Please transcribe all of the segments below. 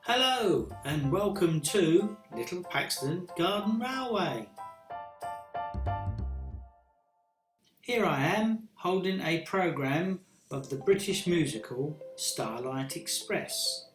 Hello and welcome to Little Paxton Garden Railway. Here I am holding a programme of the British musical Starlight Express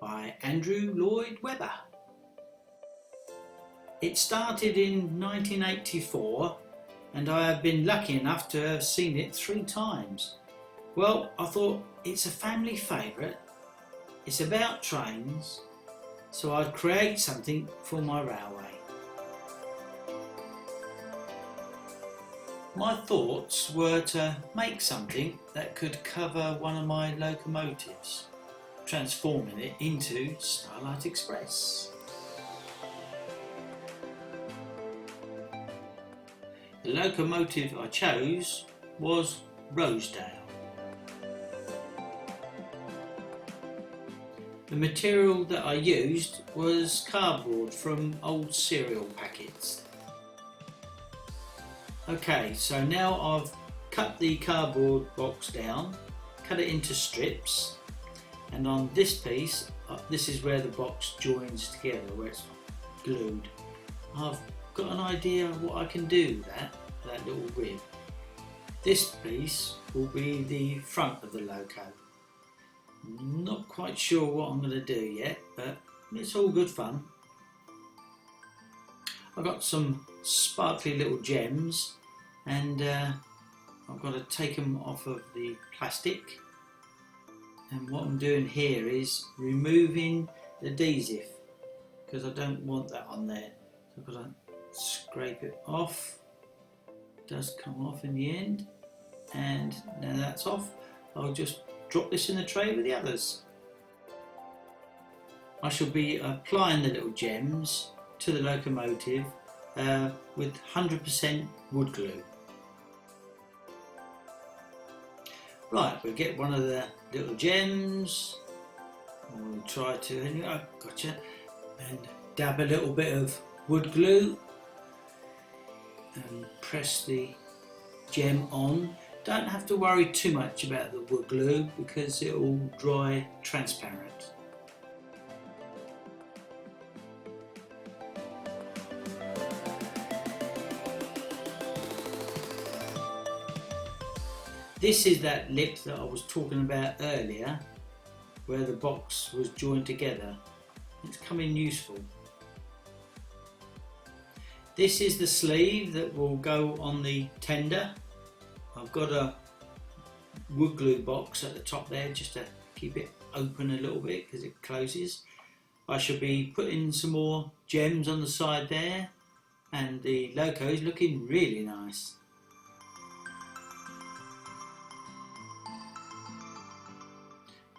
by Andrew Lloyd Webber. It started in 1984 and I have been lucky enough to have seen it 3 times. Well, I thought it's a family favourite, it's about trains, so I'd create something for my railway. My thoughts were to make something that could cover one of my locomotives, transforming it into Starlight Express. The locomotive I chose was Rosedale. The material that I used was cardboard from old cereal packets. Okay, so now I've cut the cardboard box down, cut it into strips, and on this piece, this is where the box joins together, where it's glued. I've got an idea of what I can do with that little rib. This piece will be the front of the loco. Not quite sure what I'm going to do yet, but it's all good fun. I've got some sparkly little gems and I've got to take them off of the plastic, and what I'm doing here is removing the adhesive because I don't want that on there. So I've got to scrape it off. It does come off in the end, and now that's off, I'll just drop this in the tray with the others. I shall be applying the little gems to the locomotive with 100% wood glue. Right, we'll get one of the little gems, we'll try to, anyway, gotcha, and dab a little bit of wood glue and press the gem on. Don't have to worry too much about the wood glue because it will dry transparent. This is that lip that I was talking about earlier, where the box was joined together. It's coming useful. This is the sleeve that will go on the tender. I've got a wood glue box at the top there just to keep it open a little bit because it closes. I shall be putting some more gems on the side there, and the loco is looking really nice.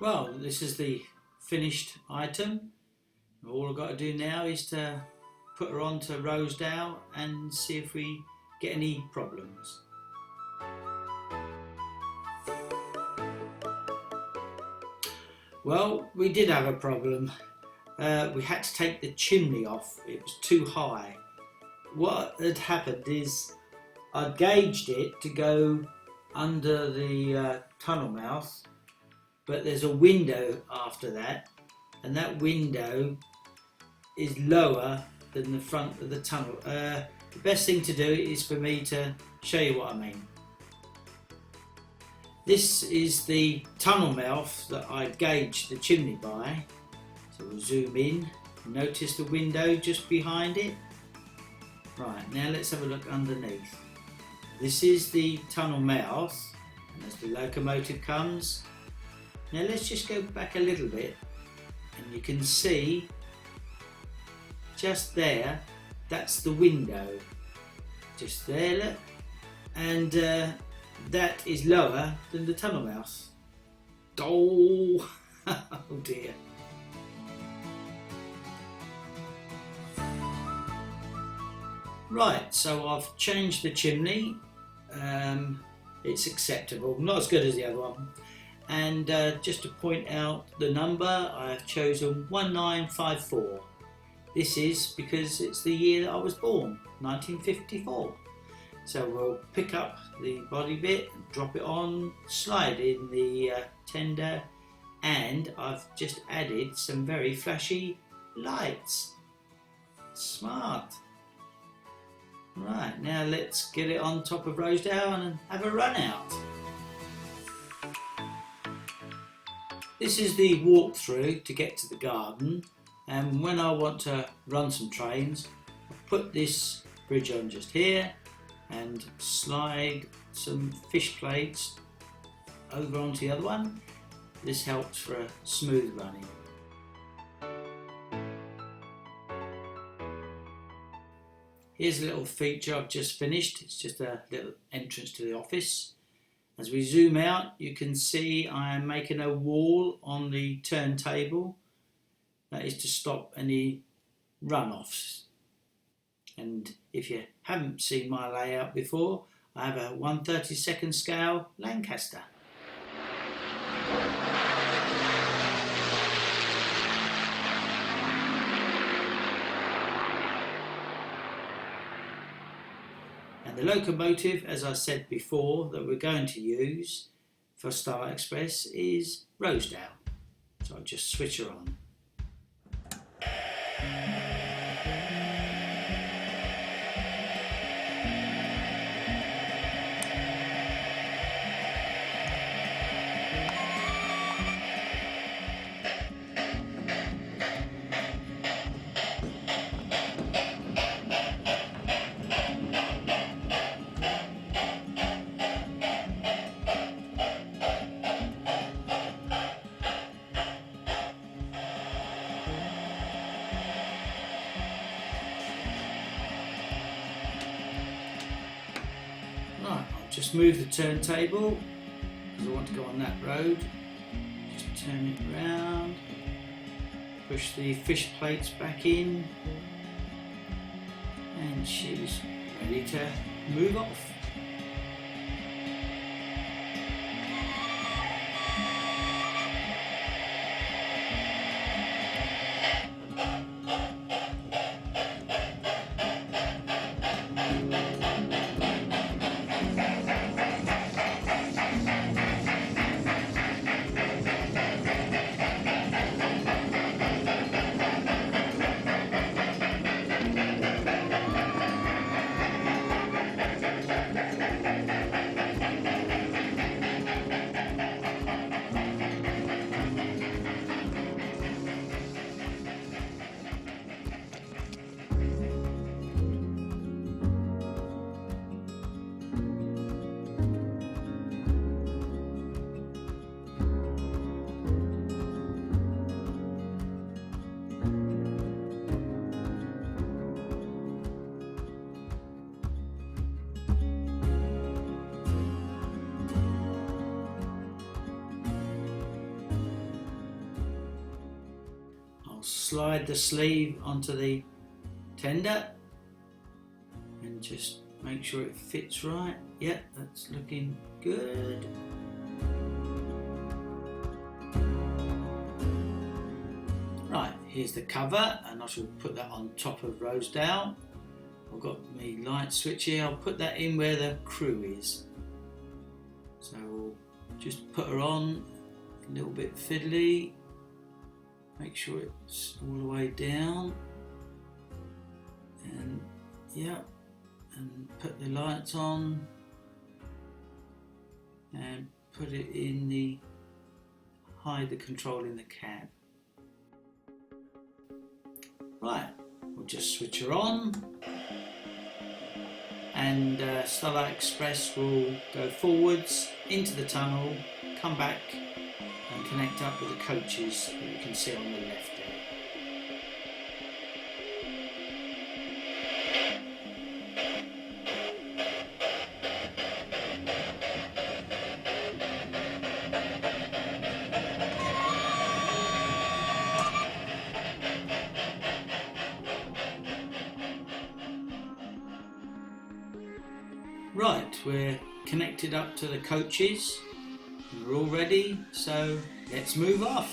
Well, this is the finished item. All I've got to do now is to put her onto Rosedale and see if we get any problems. Well, we did have a problem. We had to take the chimney off, it was too high. What had happened is I gauged it to go under the tunnel mouth, but there's a window after that, and that window is lower than the front of the tunnel. The best thing to do is for me to show you what I mean. This is the tunnel mouth that I gauged the chimney by. So we'll zoom in, notice the window just behind it. Right, now let's have a look underneath. This is the tunnel mouth, and as the locomotive comes, now let's just go back a little bit, and you can see just there, that's the window. Just there, look, and that is lower than the tunnel mouth. Oh, oh dear. Right, so I've changed the chimney. It's acceptable, not as good as the other one. And just to point out the number, I've chosen 1954. This is because it's the year that I was born, 1954. So we'll pick up the body bit, drop it on, slide in the tender, and I've just added some very flashy lights. Smart. Right, now let's get it on top of Rosedale and have a run out. This is the walkthrough to get to the garden, and when I want to run some trains, I put this bridge on just here and slide some fish plates over onto the other one. This helps for a smooth running. Here's a little feature I've just finished. It's just a little entrance to the office. As we zoom out, you can see I am making a wall on the turntable. That is to stop any runoffs. And if you haven't seen my layout before, I have a 1/32 scale Lancaster. And the locomotive, as I said before, that we're going to use for Starlight Express is Rosedale. So I'll just switch her on. Right, I'll just move the turntable because I want to go on that road. Just turn it round, push the fish plates back in, and she's ready to move off. Slide the sleeve onto the tender and just make sure it fits right. Yep, that's looking good. Right, here's the cover, and I shall put that on top of Rosedale. I've got my light switch here. I'll put that in where the crew is. So we'll just put her on, a little bit fiddly. Make sure it's all the way down, and yeah, and put the lights on and put it in the hide the control in the cab. Right, we'll just switch her on, and Starlight Express will go forwards into the tunnel, come back and connect up with the coaches that you can see on the left there. Right, we're connected up to the coaches. We're all ready, so let's move off.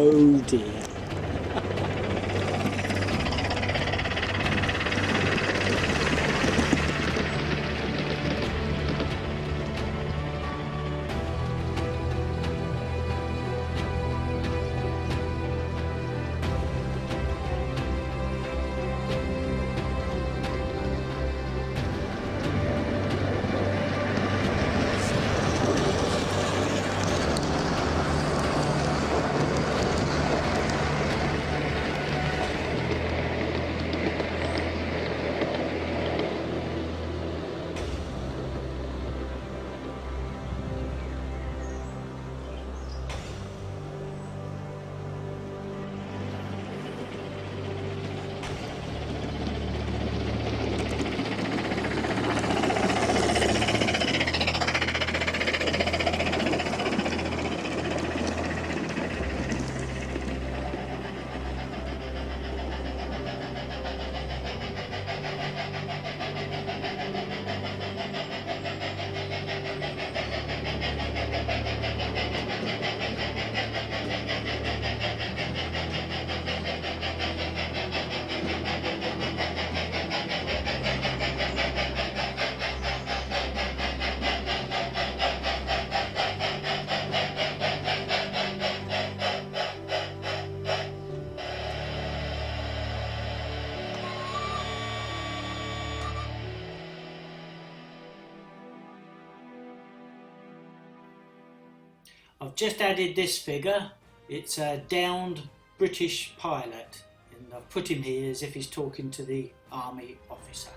Oh dear. I've just added this figure. It's a downed British pilot, and I've put him here as if he's talking to the army officer.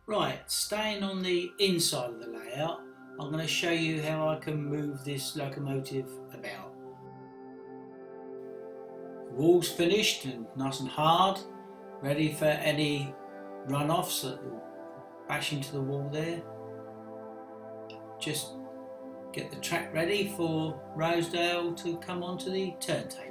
Right, staying on the inside of the layout, I'm going to show you how I can move this locomotive about. The wall's finished and nice and hard, ready for any runoffs that will bash into the wall there. Just get the track ready for Rosedale to come onto the turntable.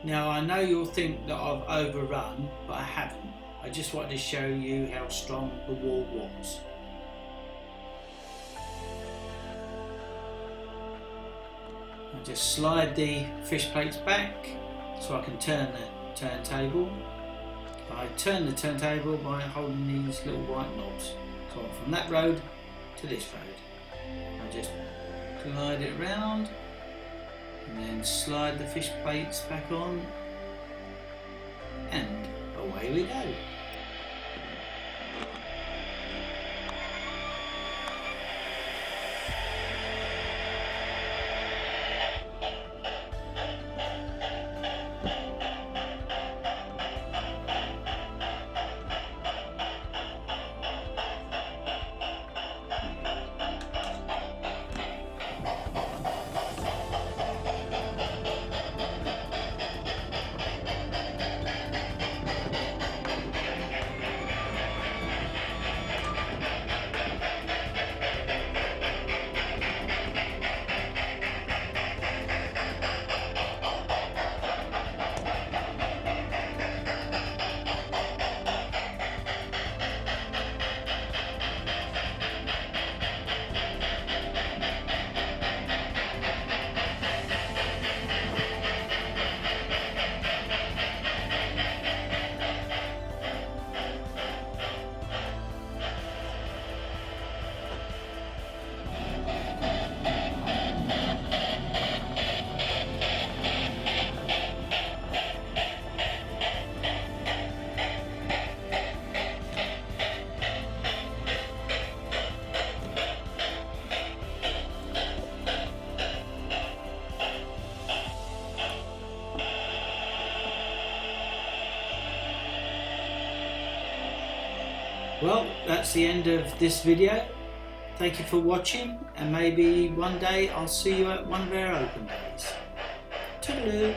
Now I know you'll think that I've overrun, but I haven't. I just wanted to show you how strong the wall was. I just slide the fish plates back so I can turn the turntable. I turn the turntable by holding these little white knobs. So I'm from that road to this road. I just glide it around and then slide the fish plates back on, and away we go. Well, that's the end of this video. Thank you for watching, and maybe one day I'll see you at one of our open days. Toodaloo!